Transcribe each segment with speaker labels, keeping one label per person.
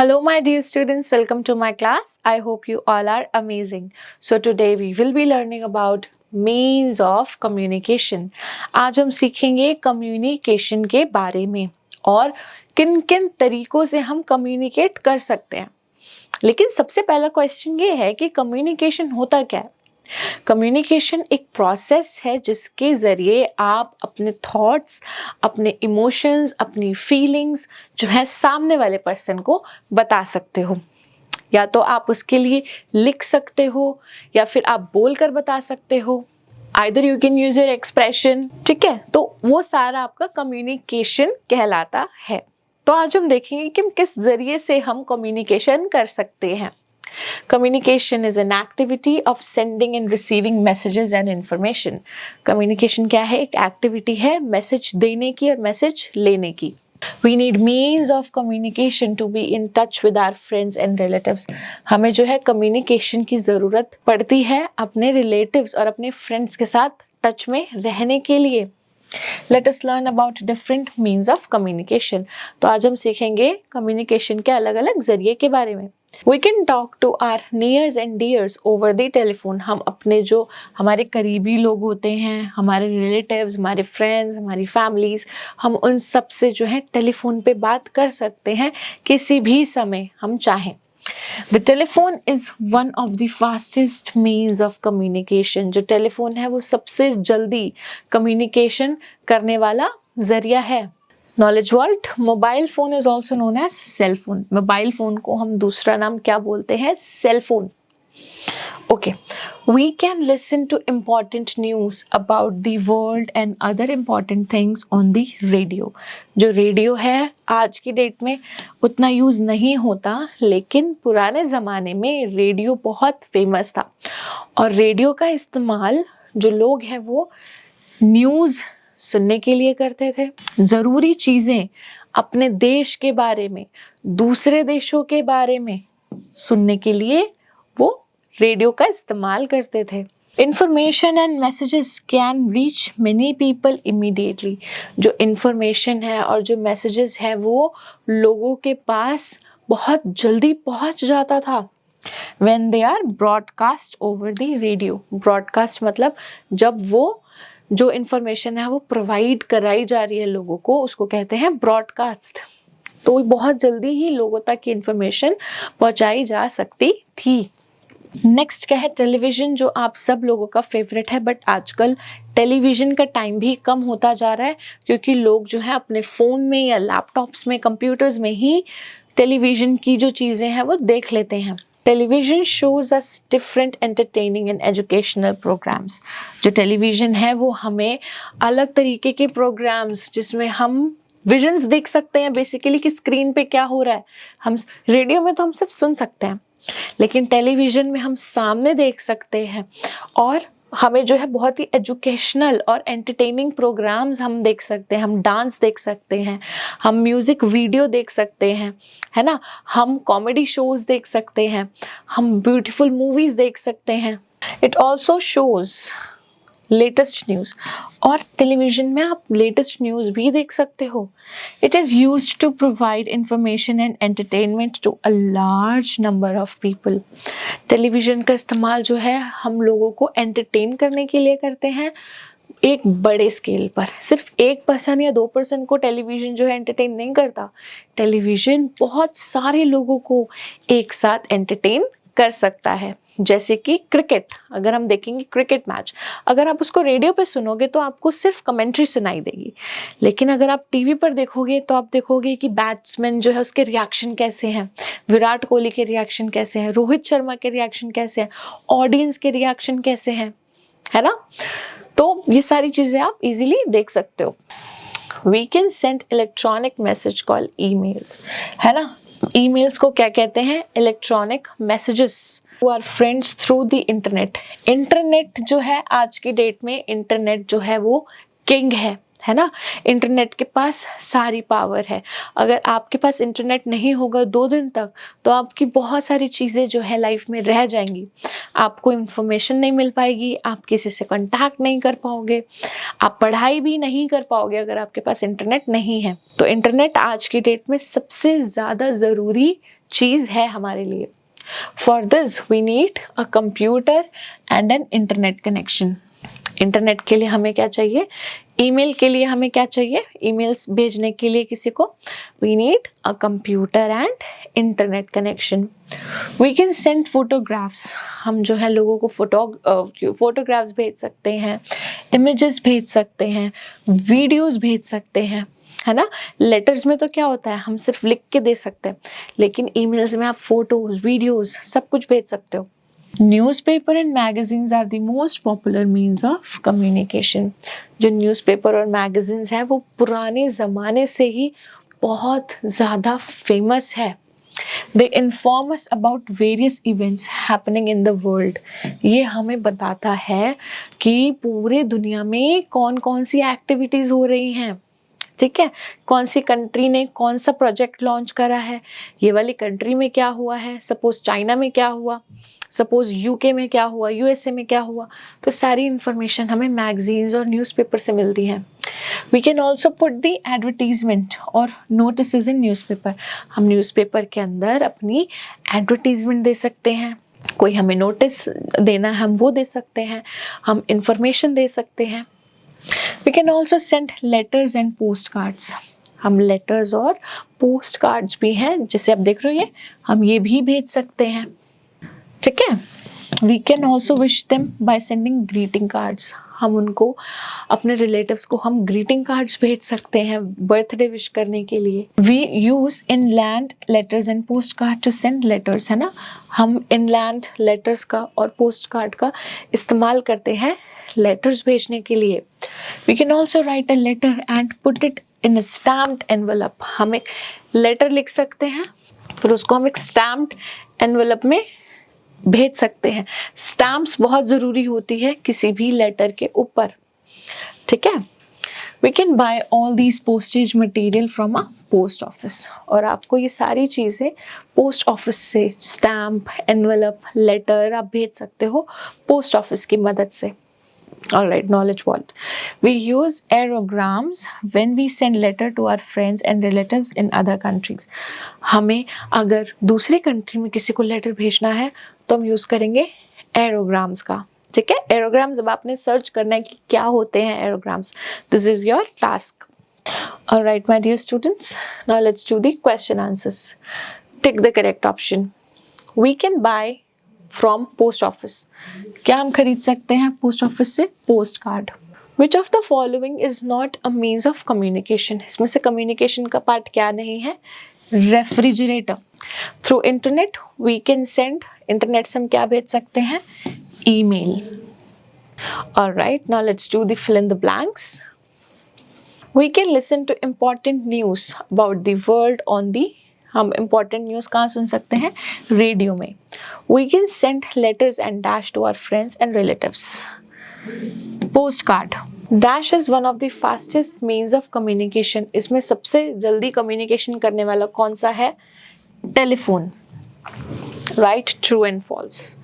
Speaker 1: Hello, my dear students. Welcome to my class. I hope you all are amazing. So today we will be learning about means of communication. आज हम सीखेंगे communication के बारे में और किन किन तरीकों से हम communicate कर सकते हैं. लेकिन सबसे पहला क्वेश्चन ये है कि कम्युनिकेशन होता क्या है. कम्युनिकेशन एक प्रोसेस है जिसके ज़रिए आप अपने थॉट्स, अपने इमोशंस, अपनी फीलिंग्स जो है सामने वाले पर्सन को बता सकते हो. या तो आप उसके लिए लिख सकते हो या फिर आप बोलकर बता सकते हो. Either you can use your expression. ठीक है, तो वो सारा आपका कम्युनिकेशन कहलाता है. तो आज हम देखेंगे कि किस जरिए से हम कम्युनिकेशन कर सकते हैं. Communication is an activity of sending and receiving messages and information. Communication क्या है? एक एक्टिविटी है मैसेज देने की और मैसेज लेने की. We need means of communication to be in touch with our friends and relatives. हमें जो है कम्युनिकेशन की ज़रूरत पड़ती है अपने रिलेटिव्स और अपने फ्रेंड्स के साथ टच में रहने के लिए. Let us learn about different means of communication. तो आज हम सीखेंगे कम्युनिकेशन के अलग अलग जरिए के बारे में. We can talk to our nears and dears over the telephone. हम अपने जो हमारे करीबी लोग होते हैं, हमारे रिलेटिव्स, हमारे फ्रेंड्स, हमारी फैमिलीज, हम उन सब से जो है टेलीफोन पे बात कर सकते हैं किसी भी समय हम चाहें. The telephone is one of the fastest means of communication. जो टेलीफोन है वो सबसे जल्दी कम्युनिकेशन करने वाला जरिया है. Knowledge world, mobile phone is also known as cell phone. Mobile phone को हम दूसरा नाम क्या बोलते हैं? Cell phone. Okay, we can listen to important news about the world and other important things on the radio. जो radio है आज की डेट में उतना यूज नहीं होता, लेकिन पुराने ज़माने में रेडियो बहुत फेमस था और रेडियो का इस्तेमाल जो लोग हैं वो न्यूज़ सुनने के लिए करते थे. ज़रूरी चीज़ें अपने देश के बारे में, दूसरे देशों के बारे में सुनने के लिए वो रेडियो का इस्तेमाल करते थे. Information and messages can reach many people immediately. जो इंफॉर्मेशन है और जो मैसेजेस है वो लोगों के पास बहुत जल्दी पहुंच जाता था. When they are broadcast over the radio. Broadcast मतलब जब वो जो इन्फॉर्मेशन है वो प्रोवाइड कराई जा रही है लोगों को, उसको कहते हैं ब्रॉडकास्ट. तो बहुत जल्दी ही लोगों तक की इन्फॉर्मेशन पहुंचाई जा सकती थी. नेक्स्ट क्या है? टेलीविज़न, जो आप सब लोगों का फेवरेट है. बट आजकल टेलीविज़न का टाइम भी कम होता जा रहा है क्योंकि लोग जो है अपने फ़ोन में या लैपटॉप्स में, कंप्यूटर्स में ही टेलीविज़न की जो चीज़ें हैं वो देख लेते हैं. Television shows us different entertaining and educational programmes. जो टेलीविज़न है वो हमें अलग तरीके के प्रोग्राम्स जिसमें हम विजन्स देख सकते हैं बेसिकली कि स्क्रीन पे क्या हो रहा है. हम रेडियो में तो हम सिर्फ सुन सकते हैं, लेकिन टेलीविज़न में हम सामने देख सकते हैं और हमें जो है बहुत ही एजुकेशनल और एंटरटेनिंग प्रोग्राम्स हम देख सकते हैं. हम डांस देख सकते हैं, हम म्यूज़िक वीडियो देख सकते हैं, है ना. हम कॉमेडी शोज़ देख सकते हैं, हम ब्यूटीफुल मूवीज़ देख सकते हैं. It also shows latest news. और टेलीविज़न में आप लेटेस्ट न्यूज़ भी देख सकते हो. It is used to provide information and entertainment to a large number of people. Television का इस्तेमाल जो है हम लोगों को एंटरटेन करने के लिए करते हैं एक बड़े स्केल पर. सिर्फ एक पर्सन या 2 पर्सन को टेलीविज़न जो है एंटरटेन नहीं करता. टेलीविज़न बहुत सारे लोगों को एक साथ एंटरटेन कर सकता है. जैसे कि क्रिकेट, अगर हम देखेंगे क्रिकेट मैच, अगर आप उसको रेडियो पे सुनोगे तो आपको सिर्फ कमेंट्री सुनाई देगी, लेकिन अगर आप टीवी पर देखोगे तो आप देखोगे कि बैट्समैन जो है उसके रिएक्शन कैसे हैं, विराट कोहली के रिएक्शन कैसे हैं, रोहित शर्मा के रिएक्शन कैसे हैं, ऑडियंस के रिएक्शन कैसे हैं, है ना. तो ये सारी चीज़ें आप इजीली देख सकते हो. We can send electronic message call email, है ना. ईमेल्स को क्या कहते हैं? Electronic messages to our friends through the internet. Internet जो है आज की डेट में, इंटरनेट जो है वो किंग है है ना। इंटरनेट के पास सारी पावर है। अगर आपके पास इंटरनेट नहीं होगा 2 दिन तक, तो आपकी बहुत सारी चीज़ें जो है लाइफ में रह जाएंगी। आपको इन्फॉर्मेशन नहीं मिल पाएगी, आप किसी से कांटेक्ट नहीं कर पाओगे, आप पढ़ाई भी नहीं कर पाओगे अगर आपके पास इंटरनेट नहीं है। तो इंटरनेट आज की डेट में सबसे ज़्यादा ज़रूरी चीज़ है हमारे लिए। For this we need a computer and an internet connection. Internet के लिए हमें क्या चाहिए? ईमेल के लिए हमें क्या चाहिए? ईमेल्स भेजने के लिए किसी को we need a computer and internet connection. We can send photographs. हम जो है लोगों को फोटोग्राफ्स भेज सकते हैं, इमेजेस भेज सकते हैं, वीडियोस भेज सकते हैं, है ना। लेटर्स में तो क्या होता है, हम सिर्फ लिख के दे सकते हैं, लेकिन ईमेल्स में आप फोटोज, वीडियोस सब कुछ भेज सकते हो। Newspaper and magazines are the most popular means of communication. जो न्यूज़पेपर और मैगजीन्स है वो पुराने ज़माने से ही बहुत ज़्यादा फेमस है। They inform us about various events happening in the world. ये हमें बताता है कि पूरे दुनिया में कौन कौन सी एक्टिविटीज़ हो रही हैं, ठीक है। कौन सी कंट्री ने कौन सा प्रोजेक्ट लॉन्च करा है, ये वाली कंट्री में क्या हुआ है, सपोज चाइना में क्या हुआ, सपोज यूके में क्या हुआ, यूएसए में क्या हुआ। तो सारी इंफॉर्मेशन हमें मैगजीन्स और न्यूज़पेपर से मिलती है। We can also put the advertisement और नोटिस इन न्यूज़पेपर। हम न्यूज़पेपर के अंदर अपनी एडवर्टीजमेंट दे सकते हैं, कोई हमें नोटिस देना है हम वो दे सकते हैं, हम इंफॉर्मेशन दे सकते हैं। We can also send letters and postcards. हम लेटर्स और पोस्ट कार्ड्स भी हैं, जैसे आप देख रहे हो ये, हम ये भी भेज सकते हैं, ठीक है। We can also wish them by sending greeting cards. हम उनको, अपने रिलेटिव्स को हम ग्रीटिंग कार्ड्स भेज सकते हैं बर्थडे विश करने के लिए। We use inland letters and postcard to send letters, है ना। हम inland letters का और पोस्ट कार्ड का इस्तेमाल करते हैं लेटर्स भेजने के लिए। We can also write a letter and put it in a stamped envelope. हम एक लेटर लिख सकते हैं, फिर उसको हम एक स्टैम्प्ड एनवेलप में भेज सकते हैं। स्टैम्प्स बहुत ज़रूरी होती है किसी भी लेटर के ऊपर, ठीक है। We can buy all these postage material from a post office. और आपको ये सारी चीज़ें पोस्ट ऑफिस से, स्टैम्प, एनवेलप, लेटर आप भेज सकते हो पोस्ट ऑफिस की मदद से। All right, knowledge vault. We use aerograms when we send letter to our friends and relatives in other countries. हमें अगर दूसरी कंट्री में किसी को लेटर भेजना है तो हम यूज़ करेंगे एरोग्राम्स का, ठीक है। एरोग्राम्स अब आपने सर्च करना है कि क्या होते हैं aerograms. This is your task. All right, my dear students, now let's do the question answers. Tick the correct option. We can buy from post office. क्या हम खरीद सकते हैं पोस्ट ऑफिस से? Post card. Which of the following is not a means of communication. इसमें से communication का part क्या नहीं है? Refrigerator. Through internet we can send, internet से हम क्या भेज सकते हैं? Email. Alright, now let's do the fill in the blanks. We can listen to important news about the world on the, हम इम्पॉर्टेंट न्यूज़ कहाँ सुन सकते हैं? रेडियो में। We can send letters and dash to our friends and relatives. Post card. Dash is one of the fastest means of communication. इसमें सबसे जल्दी communication करने वाला कौन सा है? Telephone. Right, true and false.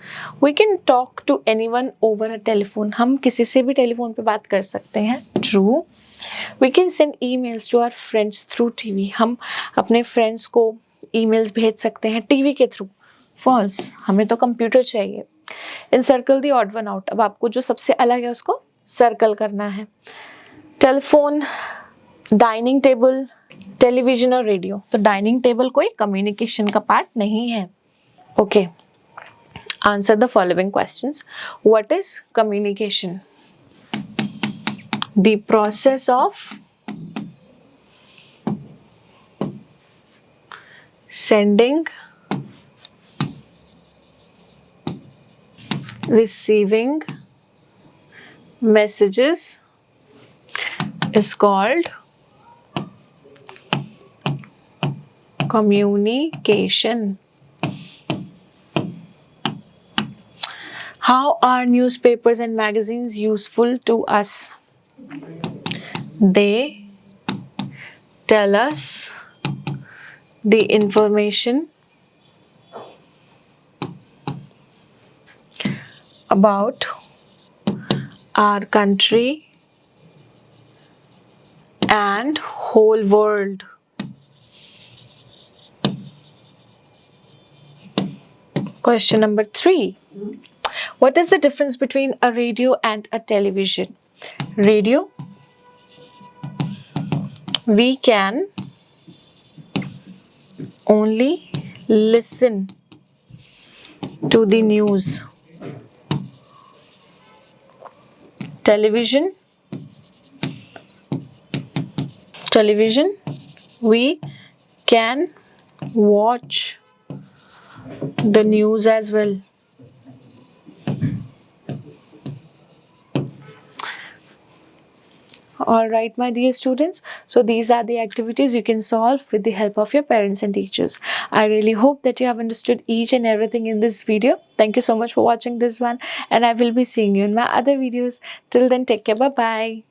Speaker 1: We can talk to anyone over a telephone. हम किसी से भी टेलीफोन पे बात कर सकते हैं। True. We can send emails to our friends through TV. हम अपने फ्रेंड्स को ईमेल्स भेज सकते हैं टीवी के थ्रू। फॉल्स, हमें तो कंप्यूटर चाहिए। Encircle the odd one out. अब आपको जो सबसे अलग है उसको सर्कल करना है। टेलीफोन, डाइनिंग टेबल, टेलीविजन और रेडियो। तो डाइनिंग टेबल कोई कम्युनिकेशन का पार्ट नहीं है। Okay, answer the following questions. What is communication? The process of sending, receiving messages is called communication. How are newspapers and magazines useful to us? They tell us the information about our country and whole world. Question number 3. What is the difference between a radio and a television? Radio, we can only listen to the news. Television, we can watch the news as well. Alright, my dear students, so these are the activities you can solve with the help of your parents and teachers. I really hope that you have understood each and everything in this video. Thank you so much for watching this one, and I will be seeing you in my other videos. Till then, take care. Bye bye.